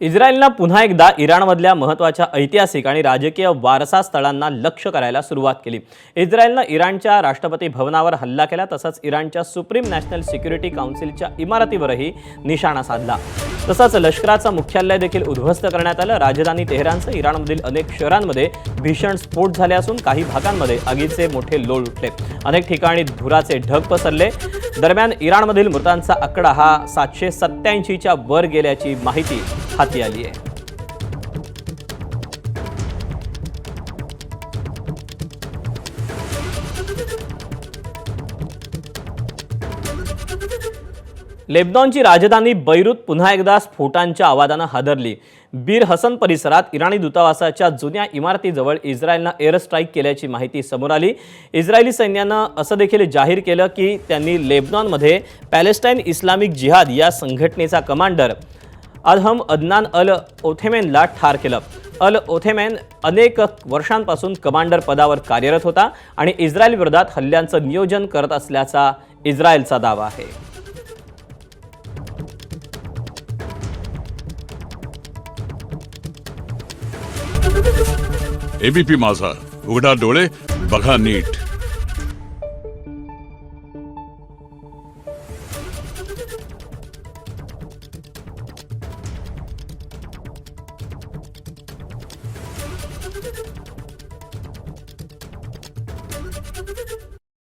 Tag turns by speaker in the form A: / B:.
A: इस्रायलनं पुन्हा एकदा इराणमधल्या महत्त्वाच्या ऐतिहासिक आणि राजकीय वारसा स्थळांना लक्ष्य करायला सुरुवात केली। इस्रायलनं इराणच्या राष्ट्रपती भवनावर हल्ला केला, तसंच इराणच्या सुप्रीम नॅशनल सिक्युरिटी काउन्सिलच्या इमारतीवरही निशाणा साधला। तसंच लष्कराचं मुख्यालय देखील उद्ध्वस्त करण्यात आलं। राजधानी तेहरानसह इराणमधील अनेक शहरांमध्ये भीषण स्फोट झाले असून काही भागांमध्ये आगीचे मोठे लोळ उठले। अनेक ठिकाणी धुराचे ढग पसरले। दरम्यान इराणमधील मृतांचा आकडा हा 787च्या वर गेल्याची माहिती हाती आली आहे। लेबनॉनची राजधानी बैरूत पुन्हा एकदा स्फोटांच्या आवाजाने हादरली। बीर हसन परिसरात इराणी दूतावासाच्या जुन्या इमारतीजवळ इस्रायलनं एअर स्ट्राईक केल्याची माहिती समोर आली। इस्रायली सैन्यानं असं देखील जाहीर केलं की त्यांनी लेबनॉनमध्ये पॅलेस्टाईन इस्लामिक जिहाद या संघटनेचा कमांडर अदहम अदनान अल ओथेमेनला ठार केलं। अल ओथेमेन अनेक वर्षांपासून कमांडर पदावर कार्यरत होता आणि इस्रायल विरोधात हल्ल्यांचं नियोजन करत असल्याचा इस्रायलचा दावा आहे।
B: एबीपी माझा, उघडा डोळे बघा नीट।